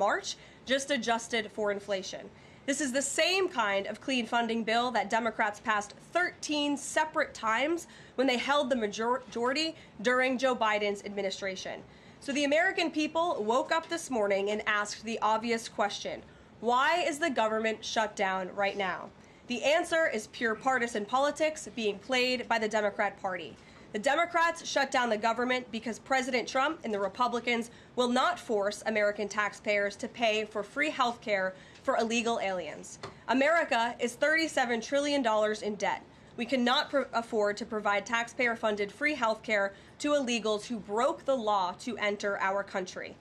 March, just adjusted for inflation. This is the same kind of clean funding bill that Democrats passed 13 separate times when they held the majority during Joe Biden's administration. So the American people woke up this morning and asked the obvious question: why is the government shut down right now? The answer is pure partisan politics being played by the Democrat Party. The Democrats shut down the government because President Trump and the Republicans will not force American taxpayers to pay for free health care for illegal aliens. America is $37 trillion in debt. We cannot afford to provide taxpayer-funded free health care to illegals who broke the law to enter our country.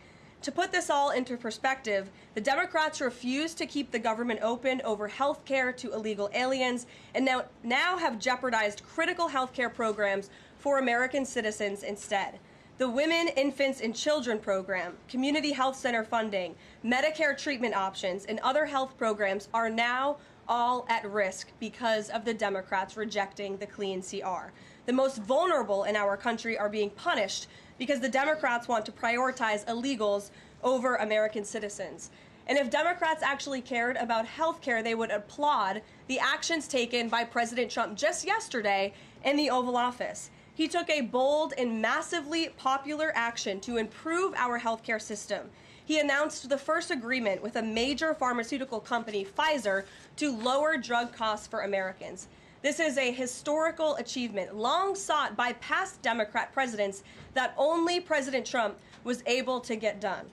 To put this all into perspective, the Democrats refused to keep the government open over health care to illegal aliens and now have jeopardized critical health care programs for American citizens instead. The Women, Infants, and Children program, community health center funding, Medicare treatment options, and other health programs are now all at risk because of the Democrats rejecting the clean CR. The most vulnerable in our country are being punished because the Democrats want to prioritize illegals over American citizens. And if Democrats actually cared about health care, they would applaud the actions taken by President Trump just yesterday in the Oval Office. He took a bold and massively popular action to improve our healthcare system. He announced the first agreement with a major pharmaceutical company, Pfizer, to lower drug costs for Americans. This is a historical achievement long sought by past Democrat presidents that only President Trump was able to get done.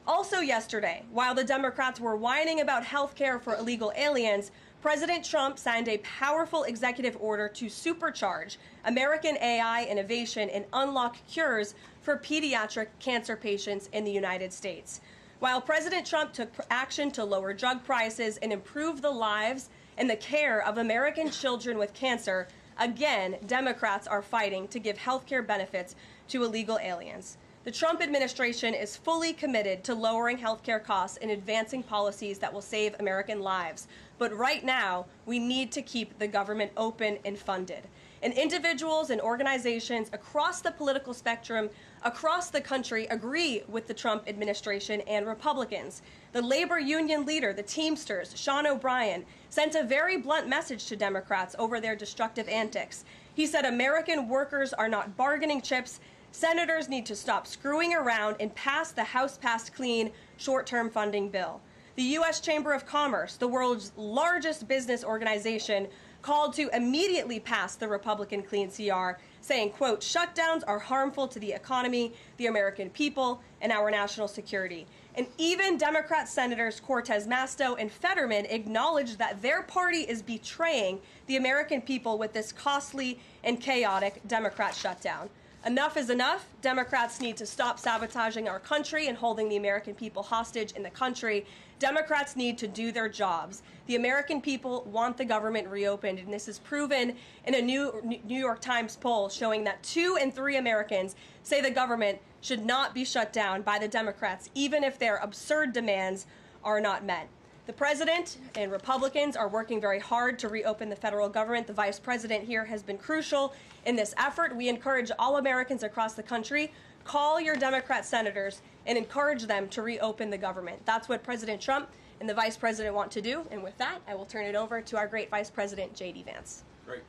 Also yesterday, while the Democrats were whining about health care for illegal aliens, President Trump signed a powerful executive order to supercharge American AI innovation and unlock cures for pediatric cancer patients in the United States. While President Trump took action to lower drug prices and improve the lives and the care of American children with cancer, again, Democrats are fighting to give health care benefits to illegal aliens. The Trump administration is fully committed to lowering health care costs and advancing policies that will save American lives. But right now, we need to keep the government open and funded. And individuals and organizations across the political spectrum, across the country, agree with the Trump administration and Republicans. The labor union leader, the Teamsters, Sean O'Brien, sent a very blunt message to Democrats over their destructive antics. He said American workers are not bargaining chips. Senators need to stop screwing around and pass the House-passed clean short-term funding bill. The U.S. Chamber of Commerce, the world's largest business organization, called to immediately pass the Republican clean CR, saying, quote, shutdowns are harmful to the economy, the American people, and our national security. And even Democrat Senators Cortez Masto and Fetterman acknowledged that their party is betraying the American people with this costly and chaotic Democrat shutdown. Enough is enough. Democrats need to stop sabotaging our country and holding the American people hostage in the country. Democrats need to do their jobs. The American people want the government reopened, and this is proven in a New York Times poll showing that 2 in 3 Americans say the government should not be shut down by the Democrats, even if their absurd demands are not met. The president and Republicans are working very hard to reopen the federal government. The vice president here has been crucial in this effort. We encourage all Americans across the country, call your Democrat senators and encourage them to reopen the government. That's what President Trump and the vice president want to do. And with that, I will turn it over to our great vice president, J.D. Vance. Great.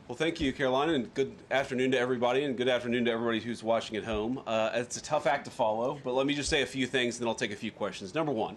Well, thank you, Carolina, and good afternoon to everybody, and good afternoon to everybody who's watching at home. It's a tough act to follow, but let me just say a few things, and then I'll take a few questions. Number one,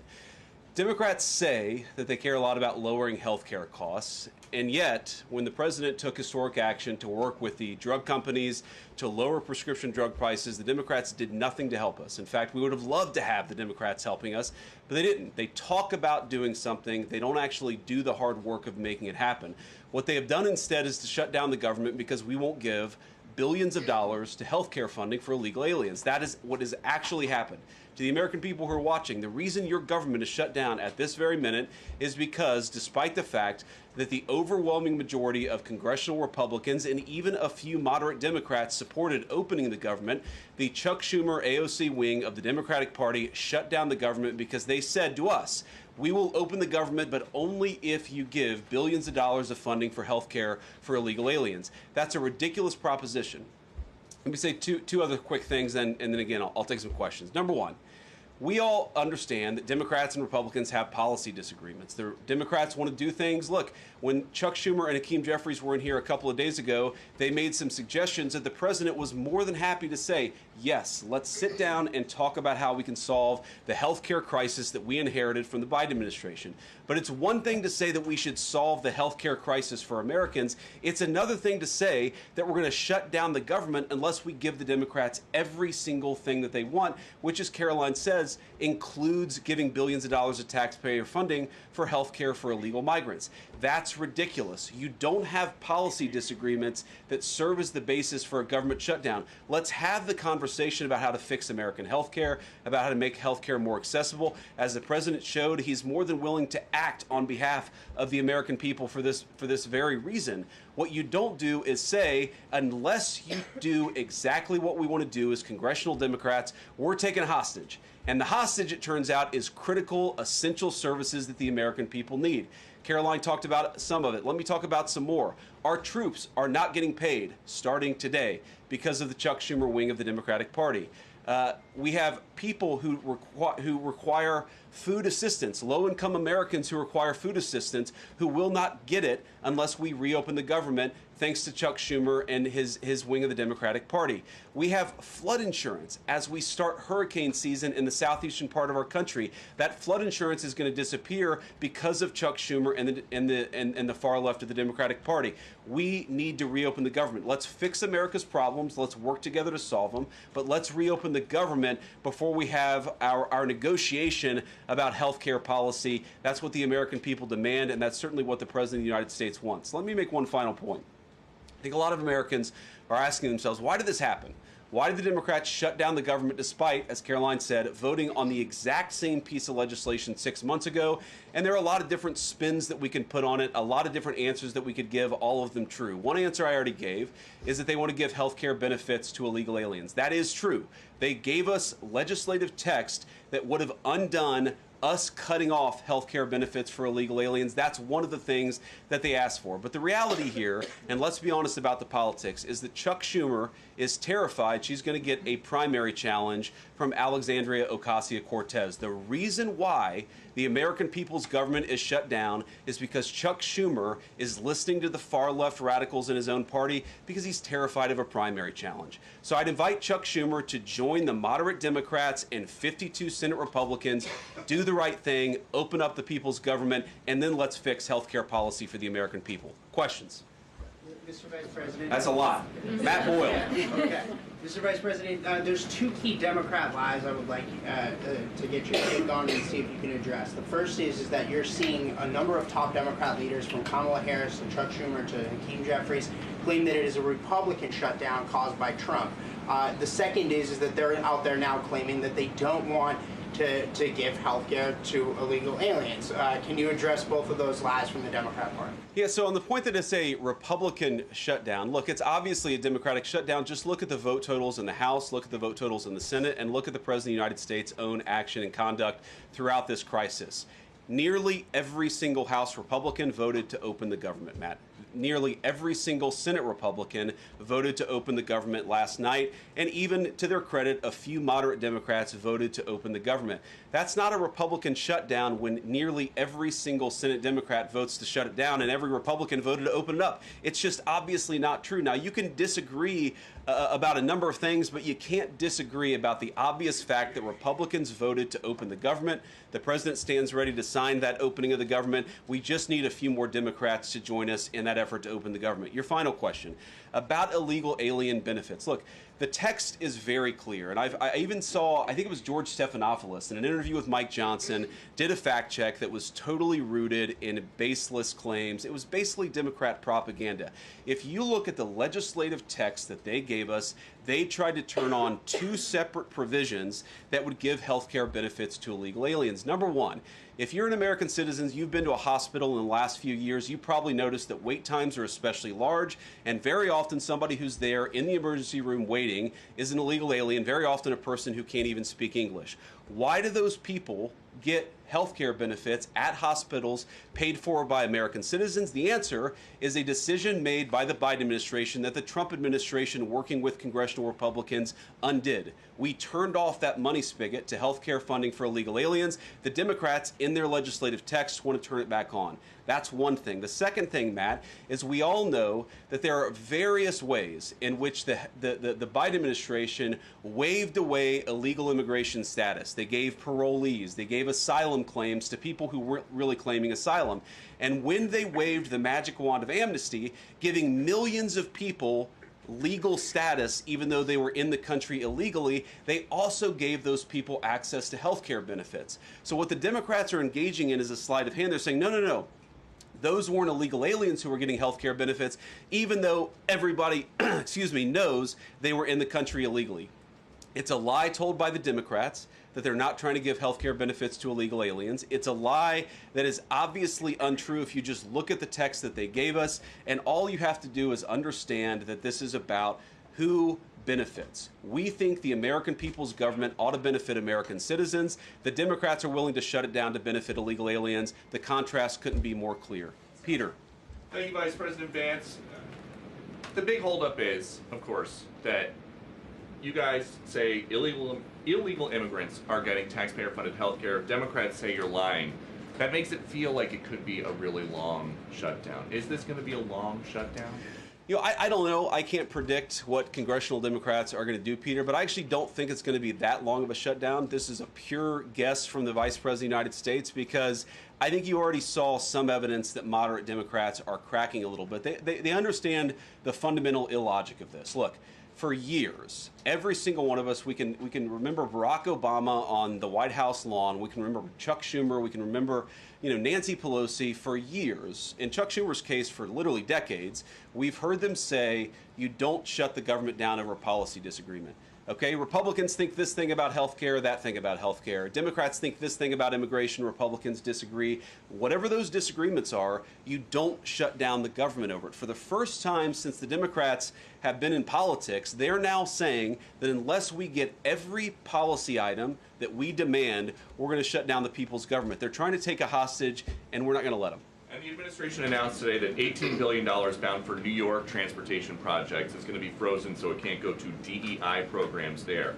Democrats say that they care a lot about lowering health care costs, and yet, when the president took historic action to work with the drug companies to lower prescription drug prices, the Democrats did nothing to help us. In fact, we would have loved to have the Democrats helping us, but they didn't. They talk about doing something. They don't actually do the hard work of making it happen. What they have done instead is to shut down the government because we won't give billions of dollars to health care funding for illegal aliens. That is what has actually happened. To the American people who are watching, the reason your government is shut down at this very minute is because, despite the fact that the overwhelming majority of congressional Republicans and even a few moderate Democrats supported opening the government, the Chuck Schumer AOC wing of the Democratic Party shut down the government because they said to us, we will open the government, but only if you give billions of dollars of funding for health care for illegal aliens. That's a ridiculous proposition. Let me say two other quick things, and then again, I'll take some questions. Number one, we all understand that Democrats and Republicans have policy disagreements. The Democrats want to do things. Look, when Chuck Schumer and Hakeem Jeffries were in here a couple of days ago, they made some suggestions that the president was more than happy to say, yes, let's sit down and talk about how we can solve the health care crisis that we inherited from the Biden administration. But it's one thing to say that we should solve the health care crisis for Americans. It's another thing to say that we're going to shut down the government unless we give the Democrats every single thing that they want, which, as Caroline says, includes giving billions of dollars of taxpayer funding for health care for illegal migrants. That's ridiculous. You don't have policy disagreements that serve as the basis for a government shutdown. Let's have the conversation about how to fix American health care, about how to make health care more accessible. As the president showed, he's more than willing to act on behalf of the American people for this very reason. What you don't do is say, unless you do exactly what we want to do as congressional Democrats, we're taking a hostage. And the hostage, it turns out, is critical, essential services that the American people need. Caroline talked about some of it. Let me talk about some more. Our troops are not getting paid starting today because of the Chuck Schumer wing of the Democratic Party. We have people who require food assistance, low-income Americans who require food assistance, who will not get it unless we reopen the government, thanks to Chuck Schumer and his wing of the Democratic Party. We have flood insurance as we start hurricane season in the southeastern part of our country. That flood insurance is going to disappear because of Chuck Schumer and the far left of the Democratic Party. We need to reopen the government. Let's fix America's problems. Let's work together to solve them. But let's reopen the government before we have our negotiation about health care policy. That's what the American people demand, and that's certainly what the President of the United States wants. Let me make one final point. I think a lot of Americans are asking themselves, why did this happen? Why did the Democrats shut down the government despite, as Caroline said, voting on the exact same piece of legislation 6 months ago? And there are a lot of different spins that we can put on it, a lot of different answers that we could give, all of them true. One answer I already gave is that they want to give health care benefits to illegal aliens. That is true. They gave us legislative text that would have undone us cutting off health care benefits for illegal aliens. That's one of the things that they asked for. But the reality here, and let's be honest about the politics, is that Chuck Schumer is terrified she's going to get a primary challenge from Alexandria Ocasio-Cortez. The reason why the American people's government is shut down is because Chuck Schumer is listening to the far left radicals in his own party because he's terrified of a primary challenge. So I'd invite Chuck Schumer to join the moderate Democrats and 52 Senate Republicans, do the right thing, open up the people's government, and then let's fix health care policy for the American people. Questions? Mr. Vice President. That's a lot. Matt Boyle. Okay. Mr. Vice President, there's two key Democrat lies I would like to get your take on and see if you can address. The first is that you're seeing a number of top Democrat leaders, from Kamala Harris to Chuck Schumer to Hakeem Jeffries, claim that it is a Republican shutdown caused by Trump. The second is that they're out there now claiming that they don't want to give health care to illegal aliens. Can you address both of those lies from the Democrat Party? Yeah, so on the point that it's a Republican shutdown, look, it's obviously a Democratic shutdown. Just look at the vote totals in the House, look at the vote totals in the Senate, and look at the President of the United States' own action and conduct throughout this crisis. Nearly every single House Republican voted to open the government, Matt. Nearly every single Senate Republican voted to open the government last night, and even to their credit, a few moderate Democrats voted to open the government. That's not a Republican shutdown when nearly every single Senate Democrat votes to shut it down and every Republican voted to open it up. It's just obviously not true. Now, you can disagree about a number of things, but you can't disagree about the obvious fact that Republicans voted to open the government. The president stands ready to sign that opening of the government. We just need a few more Democrats to join us in that effort to open the government. Your final question about illegal alien benefits. Look, the text is very clear, and I even saw, I think it was George Stephanopoulos, in an interview with Mike Johnson, did a fact check that was totally rooted in baseless claims. It was basically Democrat propaganda. If you look at the legislative text that they gave us, they tried to turn on two separate provisions that would give health care benefits to illegal aliens. Number one, if you're an American citizen, you've been to a hospital in the last few years, you probably noticed that wait times are especially large, and very often somebody who's there in the emergency room waiting is an illegal alien, very often a person who can't even speak English. Why do those people get health care benefits at hospitals paid for by American citizens? The answer is a decision made by the Biden administration that the Trump administration, working with congressional Republicans, undid. We turned off that money spigot to health care funding for illegal aliens. The Democrats, in their legislative text, want to turn it back on. That's one thing. The second thing, Matt, is we all know that there are various ways in which the Biden administration waved away illegal immigration status. They gave parolees, they gave asylum claims to people who weren't really claiming asylum. And when they waved the magic wand of amnesty, giving millions of people legal status, even though they were in the country illegally, they also gave those people access to health care benefits. So what the Democrats are engaging in is a sleight of hand. They're saying, no, no, no. Those weren't illegal aliens who were getting health care benefits, even though everybody, knows they were in the country illegally. It's a lie told by the Democrats that they're not trying to give health care benefits to illegal aliens. It's a lie that is obviously untrue if you just look at the text that they gave us, and all you have to do is understand that this is about who benefits. We think the American people's government ought to benefit American citizens. The Democrats are willing to shut it down to benefit illegal aliens. The contrast couldn't be more clear. Peter. Thank you, Vice President Vance. The big holdup is, of course, that you guys say illegal immigrants are getting taxpayer-funded health care. Democrats say you're lying. That makes it feel like it could be a really long shutdown. Is this going to be a long shutdown? You know, I don't know. I can't predict what congressional Democrats are going to do, Peter, but I actually don't think it's going to be that long of a shutdown. This is a pure guess from the Vice President of the United States because I think you already saw some evidence that moderate Democrats are cracking a little bit. They understand the fundamental illogic of this. Look, for years, every single one of us, we can remember Barack Obama on the White House lawn. We can remember Chuck Schumer. We can remember, Nancy Pelosi. For years, in Chuck Schumer's case, for literally decades, we've heard them say, you don't shut the government down over a policy disagreement. Okay, Republicans think this thing about health care, that thing about health care. Democrats think this thing about immigration. Republicans disagree. Whatever those disagreements are, you don't shut down the government over it. For the first time since the Democrats have been in politics, they're now saying that unless we get every policy item that we demand, we're going to shut down the people's government. They're trying to take a hostage, and we're not going to let them. And the administration announced today that $18 billion bound for New York transportation projects is going to be frozen so it can't go to DEI programs there.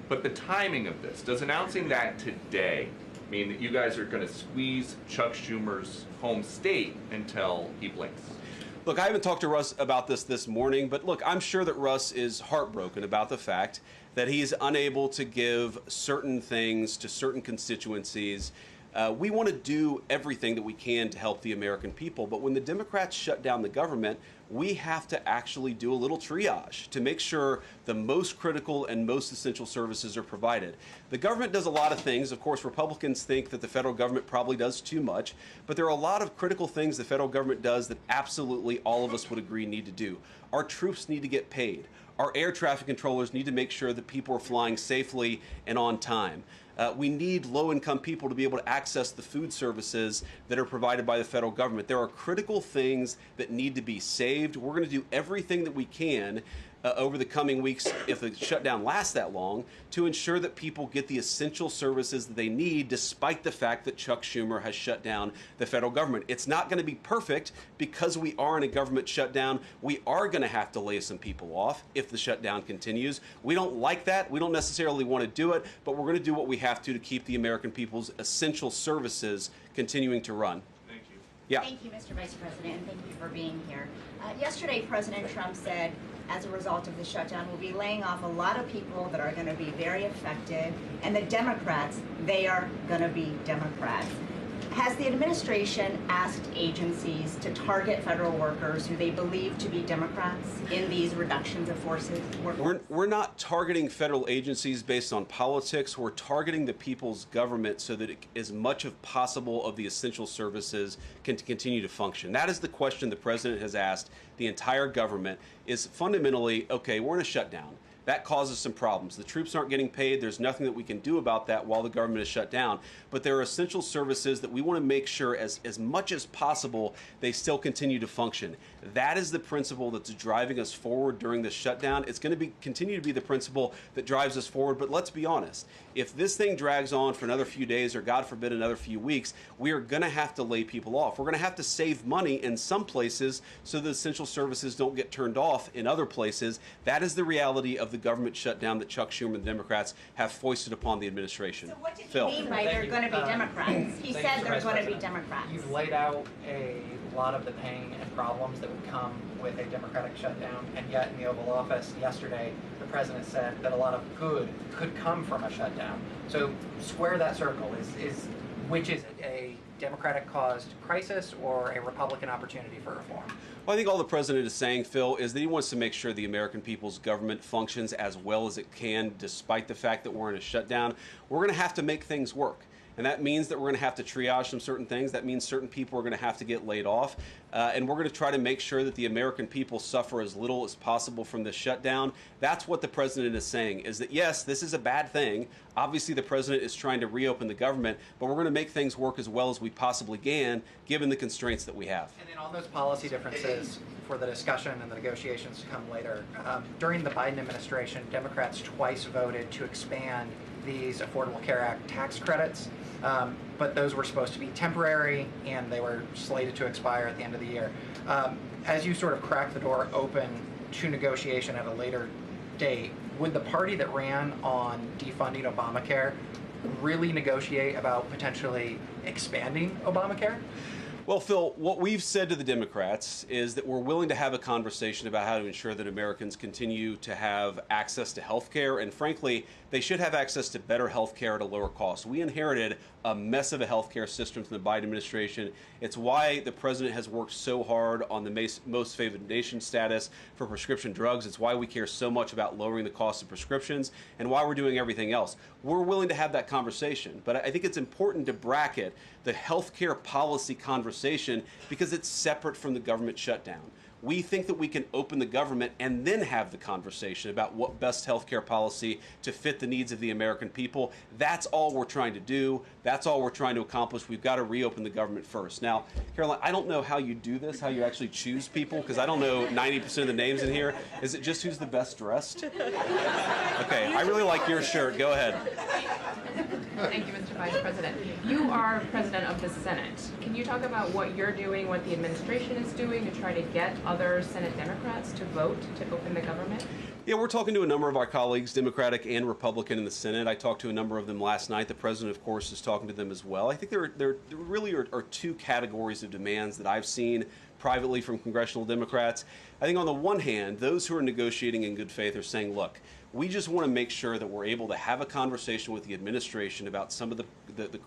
But the timing of this, does announcing that today mean that you guys are going to squeeze Chuck Schumer's home state until he blinks? Look, I haven't talked to Russ about this morning, but look, I'm sure that Russ is heartbroken about the fact that he's unable to give certain things to certain constituencies. We want to do everything that we can to help the American people, but when the Democrats shut down the government, we have to actually do a little triage to make sure the most critical and most essential services are provided. The government does a lot of things. Of course, Republicans think that the federal government probably does too much, but there are a lot of critical things the federal government does that absolutely all of us would agree need to do. Our troops need to get paid. Our air traffic controllers need to make sure that people are flying safely and on time. We need low-income people to be able to access the food services that are provided by the federal government. There are critical things that need to be saved. We're going to do everything that we can over the coming weeks, if the shutdown lasts that long, to ensure that people get the essential services that they need, despite the fact that Chuck Schumer has shut down the federal government. It's not going to be perfect because we are in a government shutdown. We are going to have to lay some people off if the shutdown continues. We don't like that. We don't necessarily want to do it, but we're going to do what we have to keep the American people's essential services continuing to run. Thank you. Yeah. Thank you, Mr. Vice President, and thank you for being here. Yesterday, President Trump said, as a result of the shutdown, we'll be laying off a lot of people that are going to be very affected, and the Democrats, they are going to be Democrats. Has the administration asked agencies to target federal workers who they believe to be Democrats in these reductions of forces? We're not targeting federal agencies based on politics. We're targeting the people's government so that as much as possible of the essential services can continue to function. That is the question the president has asked the entire government, is fundamentally, okay, we're in a shutdown. That causes some problems. The troops aren't getting paid. There's nothing that we can do about that while the government is shut down. But there are essential services that we want to make sure as much as possible they still continue to function. That is the principle that's driving us forward during this shutdown. It's going to continue to be the principle that drives us forward. But let's be honest. If this thing drags on for another few days or, God forbid, another few weeks, we are going to have to lay people off. We're going to have to save money in some places so the essential services don't get turned off in other places. That is the reality of the government shutdown that Chuck Schumer and the Democrats have foisted upon the administration. So what did he Phil. mean by they're going to be Democrats? He said they're going to be Democrats. You've laid out a lot of the pain and problems that would come with a Democratic shutdown, and yet in the Oval Office yesterday, the president said that a lot of good could come from a shutdown. So square that circle. Which is it, a Democratic-caused crisis or a Republican opportunity for reform? Well, I think all the president is saying, Phil, is that he wants to make sure the American people's government functions as well as it can, despite the fact that we're in a shutdown. We're going to have to make things work. And that means that we're going to have to triage some certain things. That means certain people are going to have to get laid off. And we're going to try to make sure that the American people suffer as little as possible from this shutdown. That's what the president is saying, is that, yes, this is a bad thing. Obviously, the president is trying to reopen the government, but we're going to make things work as well as we possibly can, given the constraints that we have. And then on those policy differences for the discussion and the negotiations to come later, during the Biden administration, Democrats twice voted to expand these Affordable Care Act tax credits, but those were supposed to be temporary and they were slated to expire at the end of the year. As you sort of crack the door open to negotiation at a later date, would the party that ran on defunding Obamacare really negotiate about potentially expanding Obamacare? Well, Phil, what we've said to the Democrats is that we're willing to have a conversation about how to ensure that Americans continue to have access to health care, and frankly, they should have access to better health care at a lower cost. We inherited a mess of a health care system from the Biden administration. It's why the president has worked so hard on the most favored nation status for prescription drugs. It's why we care so much about lowering the cost of prescriptions and why we're doing everything else. We're willing to have that conversation, but I think it's important to bracket the health care policy conversation because it's separate from the government shutdown. We think that we can open the government and then have the conversation about what best healthcare policy to fit the needs of the American people. That's all we're trying to do. That's all we're trying to accomplish. We've got to reopen the government first. Now, Caroline, I don't know how you do this, how you actually choose people, because I don't know 90% of the names in here. Is it just who's the best dressed? Okay, I really like your shirt. Go ahead. Thank you, Mr. Vice President. You are president of the Senate. Can you talk about what you're doing, what the administration is doing to try to get other Senate Democrats to vote to open the government? Yeah, we're talking to a number of our colleagues, Democratic and Republican, in the Senate. I talked to a number of them last night. The president, of course, is talking to them as well. I think there really are two categories of demands that I've seen privately from congressional Democrats. I think on the one hand, those who are negotiating in good faith are saying, look, we just want to make sure that we're able to have a conversation with the administration about some of the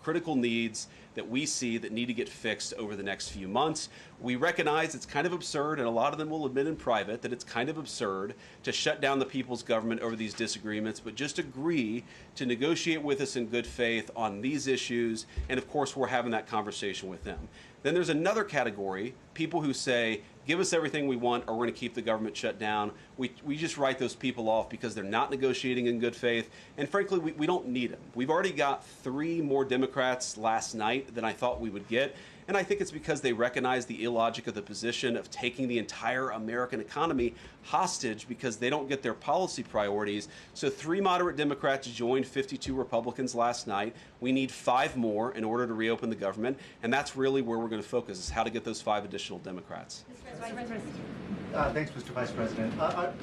critical needs that we see that need to get fixed over the next few months. We recognize it's kind of absurd, and a lot of them will admit in private that it's kind of absurd to shut down the people's government over these disagreements, but just agree to negotiate with us in good faith on these issues, and of course we're having that conversation with them. Then there's another category, people who say, give us everything we want or we're going to keep the government shut down. We just write those people off because they're not negotiating in good faith. And frankly, we don't need them. We've already got 3 more Democrats last night than I thought we would get. And I think it's because they recognize the illogic of the position of taking the entire American economy hostage because they don't get their policy priorities. So 3 moderate Democrats joined 52 Republicans last night. We need 5 more in order to reopen the government. And that's really where we're going to focus, is how to get those 5 additional Democrats. Thanks, Mr. Vice President.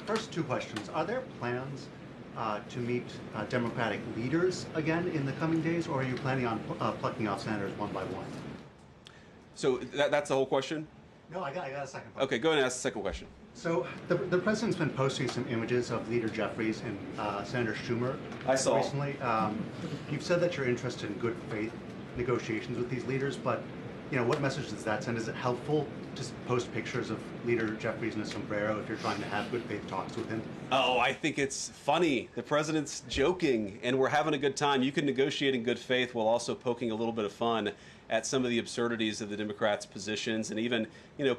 First 2 questions. Are there plans to meet Democratic leaders again in the coming days, or are you planning on plucking off senators one by one? So that's the whole question? No, I got a second question. Okay, go ahead and ask the second question. So the president's been posting some images of Leader Jeffries and Senator Schumer I saw. recently. You've said that you're interested in good faith negotiations with these leaders, but what message does that send? Is it helpful to post pictures of Leader Jeffries in a sombrero if you're trying to have good faith talks with him? Oh, I think it's funny. The president's joking, and we're having a good time. You can negotiate in good faith while also poking a little bit of fun at some of the absurdities of the Democrats' positions, and even,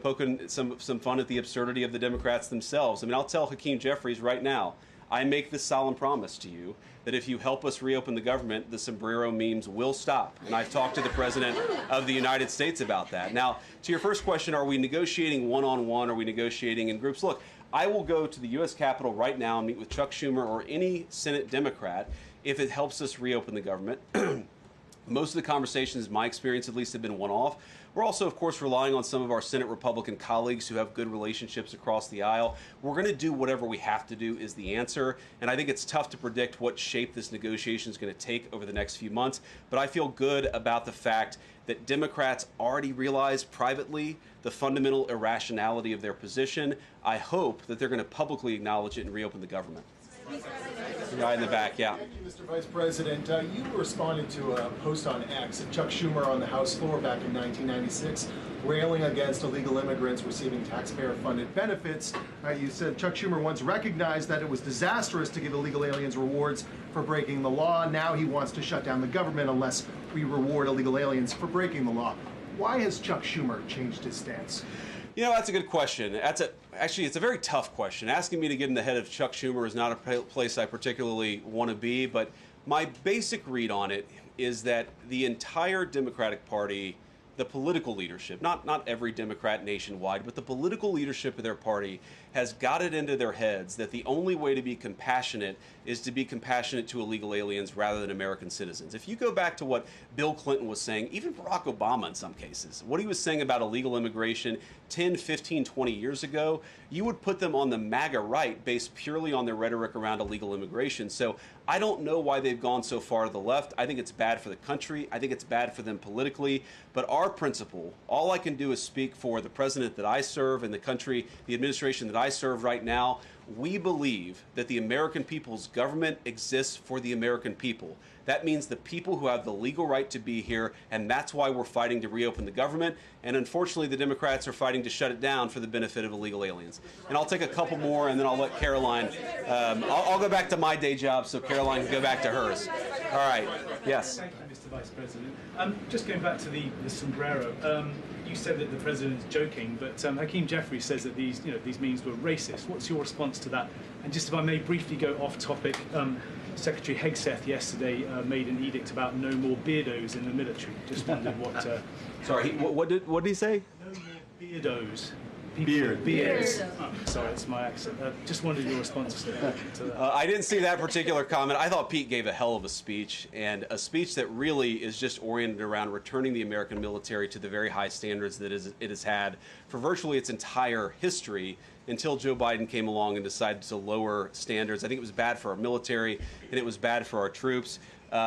poking some fun at the absurdity of the Democrats themselves. I mean, I'll tell Hakeem Jeffries right now, I make this solemn promise to you that if you help us reopen the government, the sombrero memes will stop. And I've talked to the President of the United States about that. Now, to your first question, are we negotiating one-on-one? Are we negotiating in groups? Look, I will go to the U.S. Capitol right now and meet with Chuck Schumer or any Senate Democrat if it helps us reopen the government. Most of the conversations, in my experience at least, have been one-off. We're also, of course, relying on some of our Senate Republican colleagues who have good relationships across the aisle. We're going to do whatever we have to do is the answer. And I think it's tough to predict what shape this negotiation is going to take over the next few months. But I feel good about the fact that Democrats already realize privately the fundamental irrationality of their position. I hope that they're going to publicly acknowledge it and reopen the government. The guy in the back, yeah. Thank you, Mr. Vice President. You responded to a post on X of Chuck Schumer on the House floor back in 1996, railing against illegal immigrants receiving taxpayer-funded benefits. You said Chuck Schumer once recognized that it was disastrous to give illegal aliens rewards for breaking the law. Now he wants to shut down the government unless we reward illegal aliens for breaking the law. Why has Chuck Schumer changed his stance? You know, that's a good question. Actually, it's a very tough question. Asking me to get in the head of Chuck Schumer is not a place I particularly want to be, but my basic read on it is that the entire Democratic Party, the political leadership, not every Democrat nationwide, but the political leadership of their party has got it into their heads that the only way to be compassionate is to be compassionate to illegal aliens rather than American citizens. If you go back to what Bill Clinton was saying, even Barack Obama in some cases, what he was saying about illegal immigration 10, 15, 20 years ago, you would put them on the MAGA right based purely on their rhetoric around illegal immigration. So I don't know why they've gone so far to the left. I think it's bad for the country. I think it's bad for them politically. But our principle, all I can do is speak for the president that I serve and the country, the administration that I serve right now. We believe that the American people's government exists for the American people. That means the people who have the legal right to be here, and that's why we're fighting to reopen the government. And unfortunately, the Democrats are fighting to shut it down for the benefit of illegal aliens. And I'll take a couple more, and then I'll let Caroline. I'll go back to my day job so Caroline can go back to hers. All right. Yes. Thank you, Mr. Vice President. Just going back to the sombrero. You said that the president is joking, but Hakeem Jeffries says that these memes were racist. What's your response to that? And just if I may briefly go off topic, Secretary Hegseth yesterday made an edict about no more beardos in the military. Just wondered what. Sorry, what did he say? No more beardos. Beards. Oh, sorry, that's my accent. Just wondered your response to that. I didn't see that particular comment. I thought Pete gave a hell of a speech, and a speech that really is just oriented around returning the American military to the very high standards that it has had for virtually its entire history until Joe Biden came along and decided to lower standards. I think it was bad for our military, and it was bad for our troops.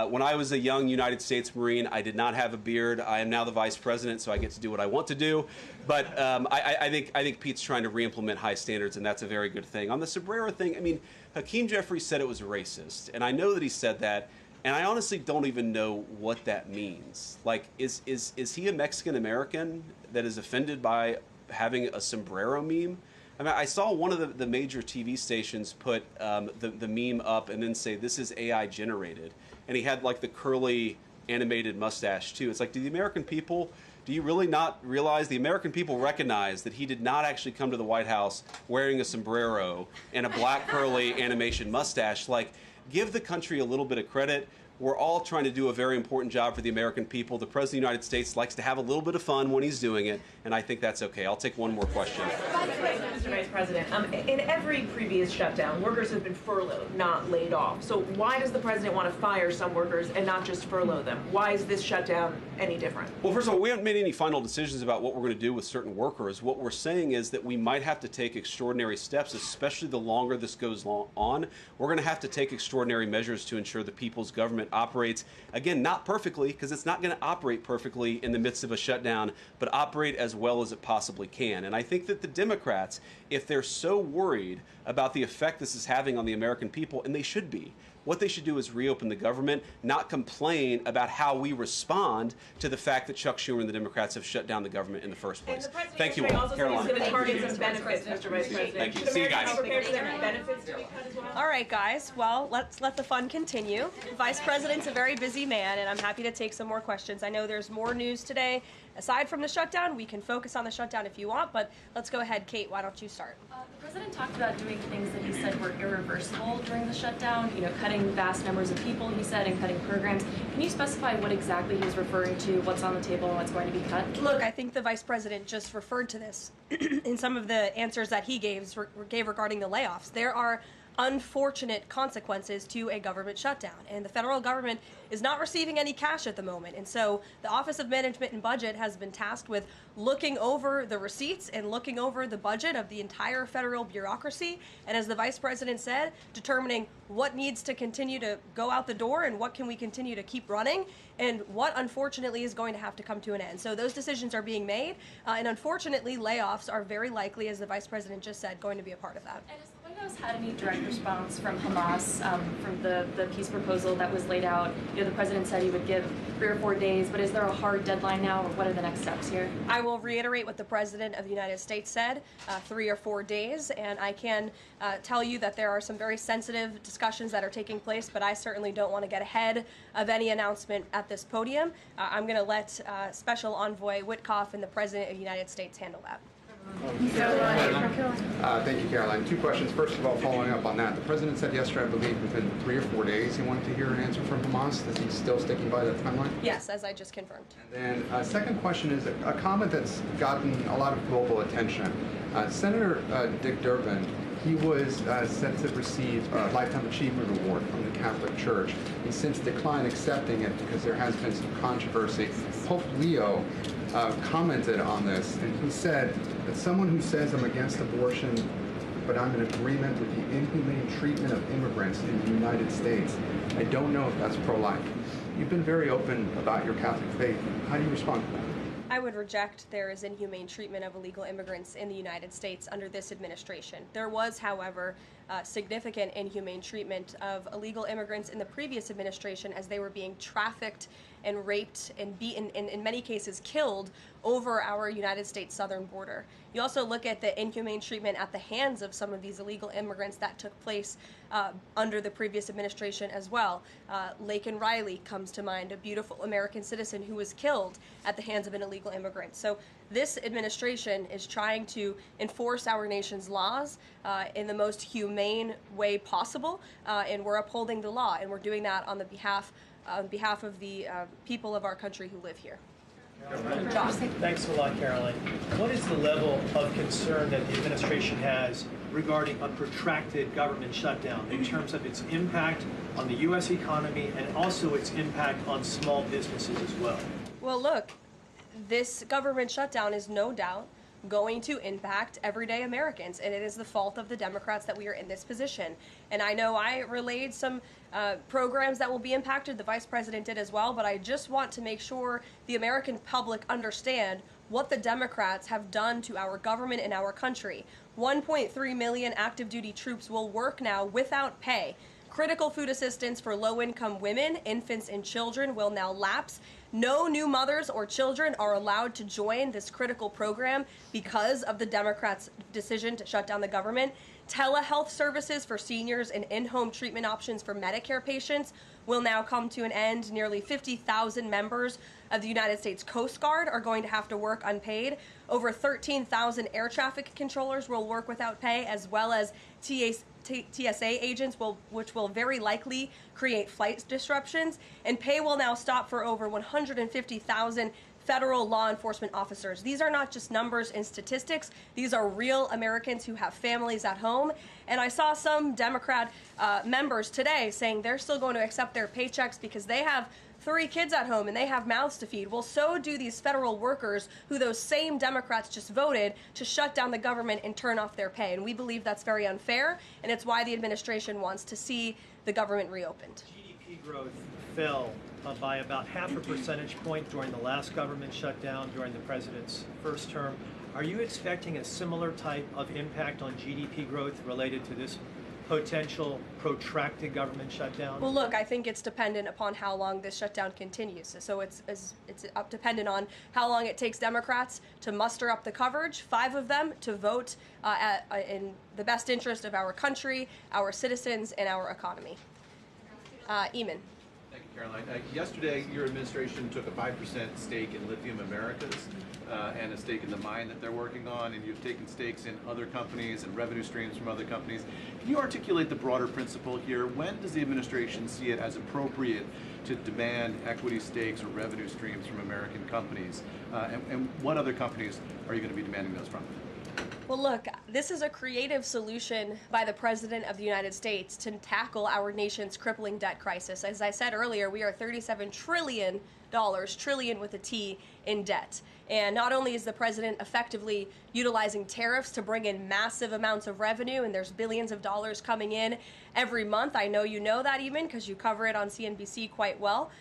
When I was a young United States Marine, I did not have a beard. I am now the vice president, so I get to do what I want to do. But I think Pete's trying to re-implement high standards, and that's a very good thing. On the sombrero thing, I mean, Hakeem Jeffries said it was racist, and I know that he said that, and I honestly don't even know what that means. Like, is he a Mexican American that is offended by having a sombrero meme? I mean, I saw one of the major TV stations put the meme up and then say, this is AI generated. And he had like the curly animated mustache too. It's like, do you really not realize the American people recognize that he did not actually come to the White House wearing a sombrero and a black curly animation mustache? Like, give the country a little bit of credit. We're all trying to do a very important job for the American people. The President of the United States likes to have a little bit of fun when he's doing it, and I think that's okay. I'll take one more question. Mr. Vice President, in every previous shutdown, workers have been furloughed, not laid off. So why does the President want to fire some workers and not just furlough them? Why is this shutdown any different? Well, first of all, we haven't made any final decisions about what we're going to do with certain workers. What we're saying is that we might have to take extraordinary steps, especially the longer this goes on. We're going to have to take extraordinary measures to ensure the people's government operates, again, not perfectly, because it's not going to operate perfectly in the midst of a shutdown, but operate as well as it possibly can. And I think that the Democrats, if they're so worried about the effect this is having on the American people, and they should be, What they should do is reopen the government, not complain about how we respond to the fact that Chuck Schumer and the Democrats have shut down the government in the first place. Thank you all. Also Caroline. the targets and benefits, Mr. Vice President. Thank you. Should See you guys. Americans prepare for their benefits to be cut as well? All right, guys. Well, let's let the fun continue. The Vice President's a very busy man, and I'm happy to take some more questions. I know there's more news today. Aside from the shutdown, we can focus on the shutdown if you want, but let's go ahead. Kate, why don't you start? The president talked about doing things that he said were irreversible during the shutdown, cutting vast numbers of people, he said, and cutting programs. Can you specify what exactly he's referring to, what's on the table, and what's going to be cut? Look, I think the Vice President just referred to this in some of the answers that he gave regarding the layoffs. There are unfortunate consequences to a government shutdown, and the federal government is not receiving any cash at the moment, and so the Office of Management and Budget has been tasked with looking over the receipts and looking over the budget of the entire federal bureaucracy, and as the Vice President said, determining what needs to continue to go out the door and what can we continue to keep running, and what unfortunately is going to have to come to an end. So those decisions are being made, and unfortunately layoffs are very likely, as the Vice President just said, going to be a part of that. And has the White House had any direct response from Hamas from the peace proposal that was laid out? The president said he would give 3 or 4 days, but is there a hard deadline now, or what are the next steps here? I will reiterate what the President of the United States said, 3 or 4 days, and I can tell you that there are some very sensitive discussions that are taking place, but I certainly don't want to get ahead of any announcement at this podium. I'm going to let Special Envoy Witkoff and the President of the United States handle that. Thank you, Caroline. 2 questions. First of all, following up on that, the president said yesterday, I believe, within 3 or 4 days he wanted to hear an answer from Hamas. Is he still sticking by that timeline? Yes, as I just confirmed. And then second question is a comment that's gotten a lot of global attention. Senator Dick Durbin, he was set to receive a Lifetime Achievement Award from the Catholic Church. He's since declined accepting it because there has been some controversy. Pope Leo commented on this, and he said that someone who says I'm against abortion, but I'm in agreement with the inhumane treatment of immigrants in the United States, I don't know if that's pro-life. You've been very open about your Catholic faith. How do you respond to that? I would reject there is inhumane treatment of illegal immigrants in the United States under this administration. There was, however, significant inhumane treatment of illegal immigrants in the previous administration as they were being trafficked and raped and beaten, and in many cases killed over our United States southern border. You also look at the inhumane treatment at the hands of some of these illegal immigrants that took place under the previous administration as well. Laken Riley comes to mind, a beautiful American citizen who was killed at the hands of an illegal immigrant. So this administration is trying to enforce our nation's laws in the most humane way possible, and we're upholding the law, and we're doing that on behalf of the people of our country who live here. Josh. Thanks a lot, Caroline. What is the level of concern that the administration has regarding a protracted government shutdown in terms of its impact on the U.S. economy and also its impact on small businesses as well? Well, look, this government shutdown is no doubt going to impact everyday Americans, and it is the fault of the Democrats that we are in this position. And I know I relayed some programs that will be impacted, the Vice President did as well, but I just want to make sure the American public understand what the Democrats have done to our government and our country. 1.3 million active duty troops will work now without pay. Critical food assistance for low-income women, infants, and children will now lapse. No new mothers or children are allowed to join this critical program because of the Democrats' decision to shut down the government. Telehealth services for seniors and in-home treatment options for Medicare patients will now come to an end. Nearly 50,000 members of the United States Coast Guard are going to have to work unpaid. Over 13,000 air traffic controllers will work without pay, as well as TSA agents, which will very likely create flight disruptions. And pay will now stop for over 150,000 federal law enforcement officers. These are not just numbers and statistics. These are real Americans who have families at home. And I saw some Democrat members today saying they're still going to accept their paychecks because they have 3 kids at home and they have mouths to feed. Well, so do these federal workers who those same Democrats just voted to shut down the government and turn off their pay. And we believe that's very unfair, and it's why the administration wants to see the government reopened. GDP growth fell by about 0.5 percentage point during the last government shutdown during the president's first term. Are you expecting a similar type of impact on GDP growth related to this potential protracted government shutdown? Well, look, I think it's dependent upon how long this shutdown continues. So it's dependent on how long it takes Democrats to muster up the coverage, 5 of them, to vote in the best interest of our country, our citizens, and our economy. Eamon. Thank you, Caroline. Yesterday, your administration took a 5% stake in Lithium Americas and a stake in the mine that they're working on, and you've taken stakes in other companies and revenue streams from other companies. Can you articulate the broader principle here? When does the administration see it as appropriate to demand equity stakes or revenue streams from American companies? And what other companies are you going to be demanding those from? Well, look, this is a creative solution by the President of the United States to tackle our nation's crippling debt crisis. As I said earlier, we are $37 trillion, trillion with a T, in debt. And not only is the president effectively utilizing tariffs to bring in massive amounts of revenue, and there's billions of dollars coming in every month. I know you know that, even because you cover it on CNBC quite well.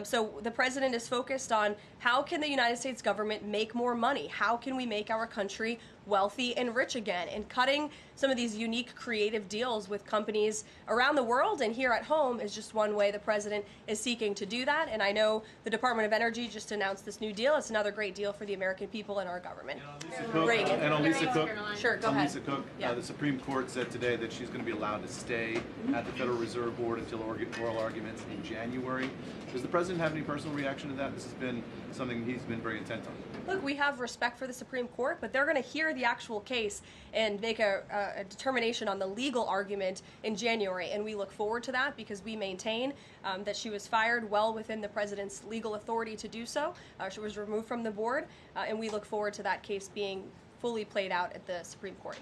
So the president is focused on how can the United States government make more money? How can we make our country wealthy and rich again? And cutting some of these unique creative deals with companies around the world and here at home is just one way the president is seeking to do that. And I know the Department of Energy just announced this new deal. It's another great deal for the American people and our government. And on Lisa Cook, sure, go ahead. Lisa Cook, the Supreme Court said today that she's going to be allowed to stay at the Federal Reserve Board until oral arguments in January. Does the president have any personal reaction to that? This has been something he's been very intent on. Look, we have respect for the Supreme Court, but they're going to hear the actual case and make a determination on the legal argument in January. And we look forward to that because we maintain that she was fired well within the president's legal authority to do so. She was removed from the board, and we look forward to that case being fully played out at the Supreme Court.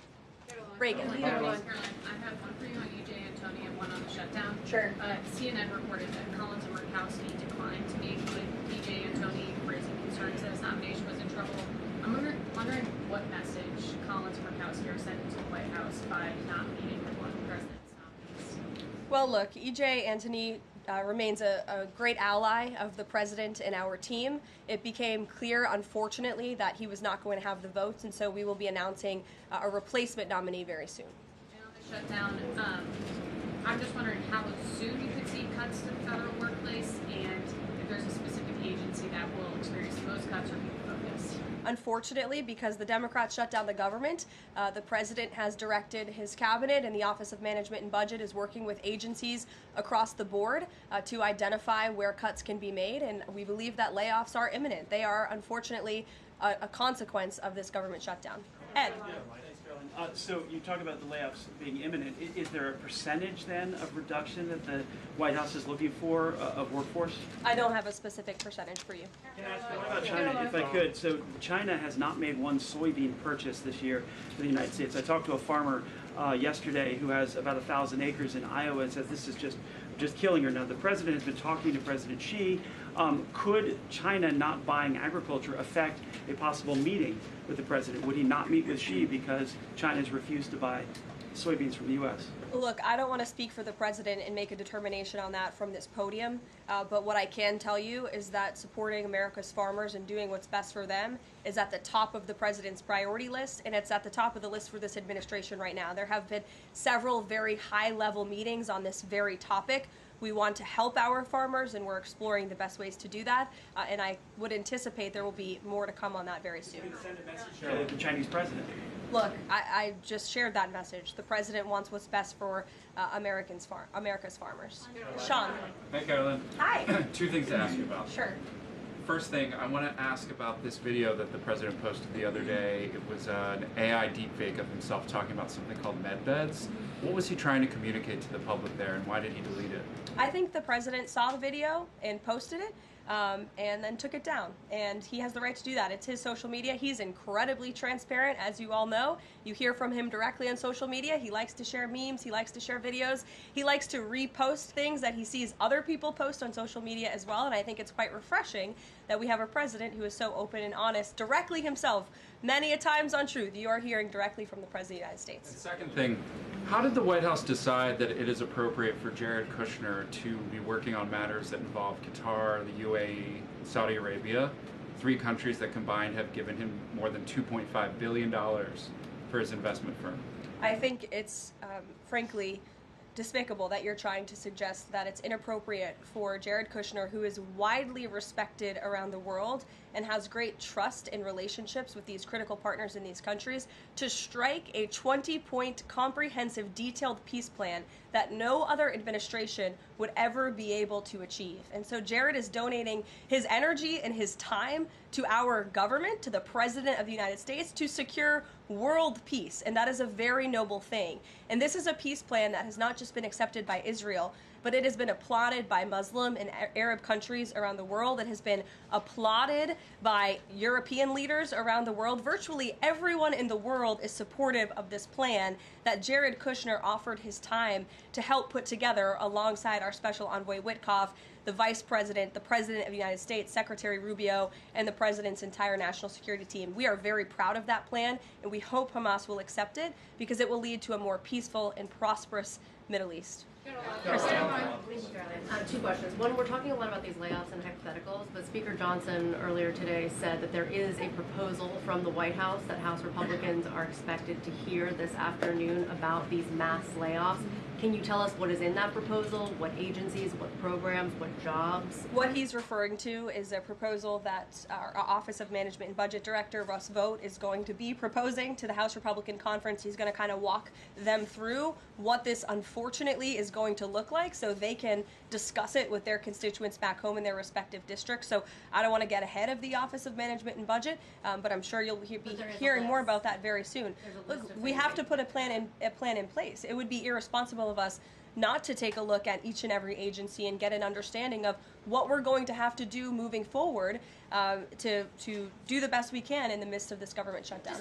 Reagan. I have one for you on EJ and Tony and one on the shutdown. Sure. CNN reported that Collins and Murkowski declined to meet with EJ and Tony, raising concerns that his nomination was in trouble. I'm wondering what message Collins and Murkowski are sending to the White House by not meeting with one of the president's nominees. Well, look, EJ Antony remains a great ally of the president and our team. It became clear, unfortunately, that he was not going to have the votes, and so we will be announcing a replacement nominee very soon. And on the shutdown, I'm just wondering how soon you could see cuts to the federal workplace, and if there's a specific agency that will experience the most cuts or be focused. Unfortunately, because the Democrats shut down the government, the president has directed his cabinet, and the Office of Management and Budget is working with agencies across the board to identify where cuts can be made, and we believe that layoffs are imminent. They are, unfortunately, a consequence of this government shutdown. Ed. So you talk about the layoffs being imminent. Is there a percentage then of reduction that the White House is looking for of workforce? I don't have a specific percentage for you. Can I ask what about China, if I could? So China has not made one soybean purchase this year for the United States. I talked to a farmer yesterday who has about 1,000 acres in Iowa and says this is just killing her. Now, the president has been talking to President Xi. Could China not buying agriculture affect a possible meeting with the president? Would he not meet with Xi because China has refused to buy soybeans from the U.S.? Look, I don't want to speak for the president and make a determination on that from this podium, but what I can tell you is that supporting America's farmers and doing what's best for them is at the top of the president's priority list, and it's at the top of the list for this administration right now. There have been several very high-level meetings on this very topic. We want to help our farmers, and we're exploring the best ways to do that, and I would anticipate there will be more to come on that very soon. Send a message to the Chinese president. Look, I just shared that message. The president wants what's best for America's farmers. Sean. Hey, Carolyn. Hi. 2 things to ask you about. Sure. First thing, I want to ask about this video that the president posted the other day. It was an AI deepfake of himself talking about something called med beds. What was he trying to communicate to the public there, and why did he delete it? I think the president saw the video and posted it. And then took it down. And he has the right to do that. It's his social media. He's incredibly transparent, as you all know. You hear from him directly on social media. He likes to share memes. He likes to share videos. He likes to repost things that he sees other people post on social media as well. And I think it's quite refreshing that we have a president who is so open and honest directly himself. Many a times on Truth, you are hearing directly from the President of the United States. And second thing, how did the White House decide that it is appropriate for Jared Kushner to be working on matters that involve Qatar, the UAE, Saudi Arabia, 3 countries that combined have given him more than $2.5 billion for his investment firm? I think it's, frankly, despicable that you're trying to suggest that it's inappropriate for Jared Kushner, who is widely respected around the world and has great trust in relationships with these critical partners in these countries, to strike a 20-point comprehensive detailed peace plan that no other administration would ever be able to achieve. And so Jared is donating his energy and his time to our government, to the President of the United States, to secure world peace. And that is a very noble thing. And this is a peace plan that has not just been accepted by Israel, but it has been applauded by Muslim and Arab countries around the world. It has been applauded by European leaders around the world. Virtually everyone in the world is supportive of this plan that Jared Kushner offered his time to help put together alongside our special envoy Witkoff, the Vice President, the President of the United States, Secretary Rubio, and the President's entire national security team. We are very proud of that plan, and we hope Hamas will accept it because it will lead to a more peaceful and prosperous Middle East. Two questions. One, we're talking a lot about these layoffs and hypotheticals, but Speaker Johnson earlier today said that there is a proposal from the White House that House Republicans are expected to hear this afternoon about these mass layoffs. Can you tell us what is in that proposal? What agencies, what programs, what jobs? What he's referring to is a proposal that our Office of Management and Budget Director, Russ Vought, is going to be proposing to the House Republican Conference. He's going to kind of walk them through what this unfortunately is going to look like so they can discuss it with their constituents back home in their respective districts. So I don't want to get ahead of the Office of Management and Budget, but I'm sure you'll be hearing more about that very soon. Look, we have to put a plan in place. It would be irresponsible of us not to take a look at each and every agency and get an understanding of what we're going to have to do moving forward to do the best we can in the midst of this government shutdown.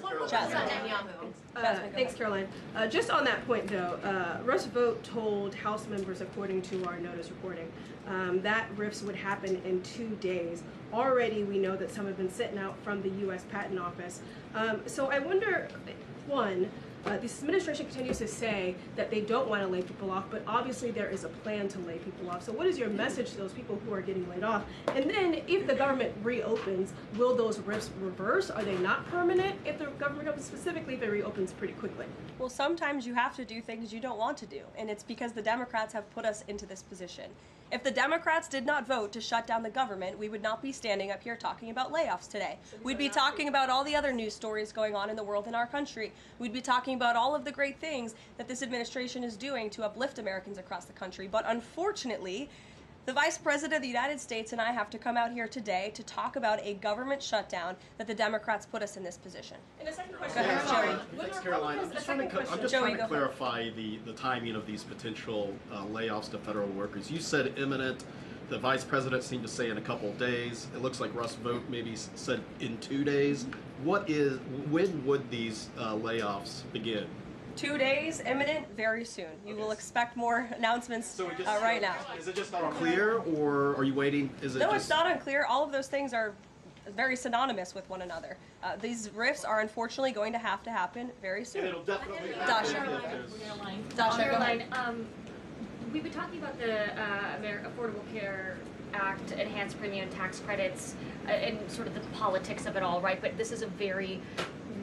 Thanks, Caroline. Just on that point, though, Russ Vought told House members, according to our notice reporting, that RIFs would happen in 2 days. Already, we know that some have been sitting out from the U.S. Patent Office. So I wonder, one, this administration continues to say that they don't want to lay people off, but obviously there is a plan to lay people off. So what is your message to those people who are getting laid off? And then if the government reopens, will those RIFs reverse? Are they not permanent if the government reopens, specifically if it reopens pretty quickly? Well, sometimes you have to do things you don't want to do, and it's because the Democrats have put us into this position. If the Democrats did not vote to shut down the government, we would not be standing up here talking about layoffs today. We'd be talking about all the other news stories going on in the world in our country. We'd be talking about all of the great things that this administration is doing to uplift Americans across the country. But unfortunately, the Vice President of the United States and I have to come out here today to talk about a government shutdown that the Democrats put us in this position. And a second question. Thanks, Caroline. I'm just trying to clarify the timing of these potential layoffs to federal workers. You said imminent. The Vice President seemed to say in a couple of days. It looks like Russ Vought maybe said in 2 days. When would these layoffs begin? 2 days, imminent, very soon. You will expect more announcements right now. Is it just unclear, or are you waiting? It's not unclear. All of those things are very synonymous with one another. These RIFs are unfortunately going to happen very soon. And it'll definitely Caroline, we've been talking about the Affordable Care Act, enhanced premium tax credits, and sort of the politics of it all, right? But this is a very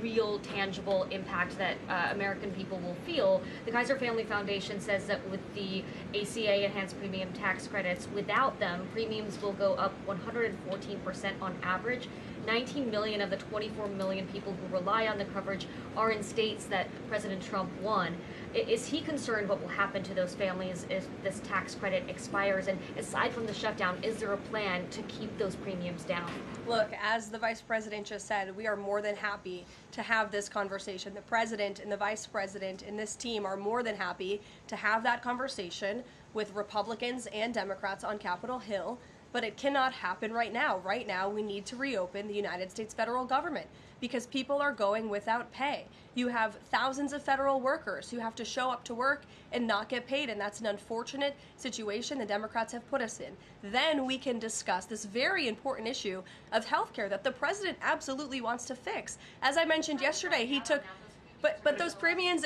real, tangible impact that American people will feel. The Kaiser Family Foundation says that with the ACA enhanced premium tax credits, without them, premiums will go up 114% on average. 19 million of the 24 million people who rely on the coverage are in states that President Trump won. Is he concerned what will happen to those families if this tax credit expires? And aside from the shutdown, is there a plan to keep those premiums down? Look, as the Vice President just said, we are more than happy to have this conversation. The President and the Vice President and this team are more than happy to have that conversation with Republicans and Democrats on Capitol Hill. But it cannot happen right now. Right now, we need to reopen the United States federal government because people are going without pay. You have thousands of federal workers who have to show up to work and not get paid, and that's an unfortunate situation the Democrats have put us in. Then we can discuss this very important issue of health care that the President absolutely wants to fix. As I mentioned yesterday, he took But those premiums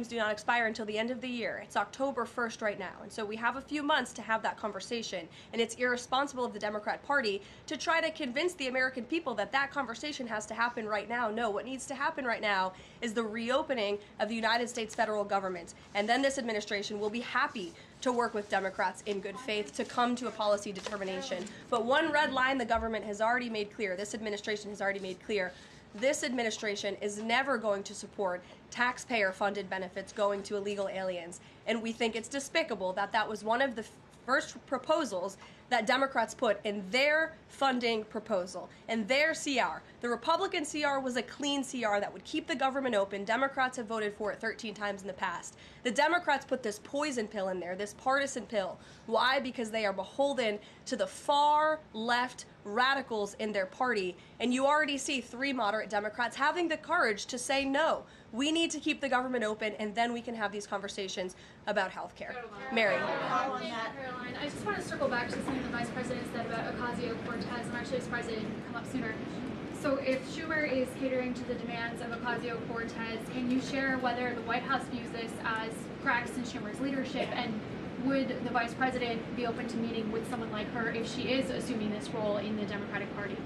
do not expire until the end of the year. It's October 1st right now, and so we have a few months to have that conversation. And it's irresponsible of the Democrat Party to try to convince the American people that that conversation has to happen right now. No, what needs to happen right now is the reopening of the United States federal government, and then this administration will be happy to work with Democrats in good faith to come to a policy determination. But one red line the government has already made clear, this administration has already made clear, this administration is never going to support taxpayer-funded benefits going to illegal aliens. And we think it's despicable that that was one of the first proposals that Democrats put in their funding proposal, in their CR. The Republican CR was a clean CR that would keep the government open. Democrats have voted for it 13 times in the past. The Democrats put this poison pill in there, this partisan pill. Why? Because they are beholden to the far left radicals in their party. And you already see 3 moderate Democrats having the courage to say no. We need to keep the government open, and then we can have these conversations about health care. Mary. Caroline, I just want to circle back to something the Vice President said about Ocasio-Cortez. I'm actually surprised it didn't come up sooner. So if Schumer is catering to the demands of Ocasio-Cortez, can you share whether the White House views this as cracks in Schumer's leadership, and would the Vice President be open to meeting with someone like her if she is assuming this role in the Democratic Party?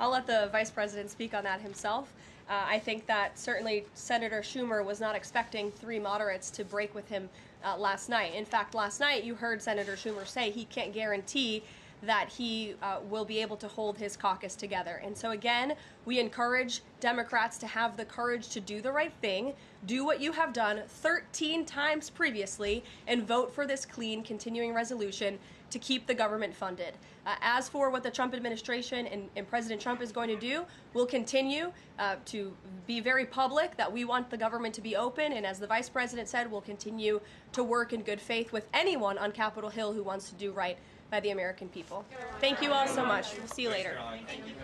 I'll let the Vice President speak on that himself. I think that certainly Senator Schumer was not expecting 3 moderates to break with him last night. In fact, last night you heard Senator Schumer say he can't guarantee that he will be able to hold his caucus together. And so again, we encourage Democrats to have the courage to do the right thing, do what you have done 13 times previously, and vote for this clean continuing resolution to keep the government funded. As for what the Trump administration and President Trump is going to do, we'll continue to be very public that we want the government to be open, and as the Vice President said, we'll continue to work in good faith with anyone on Capitol Hill who wants to do right by the American people. Thank you all so much. We'll see you later. Thank you.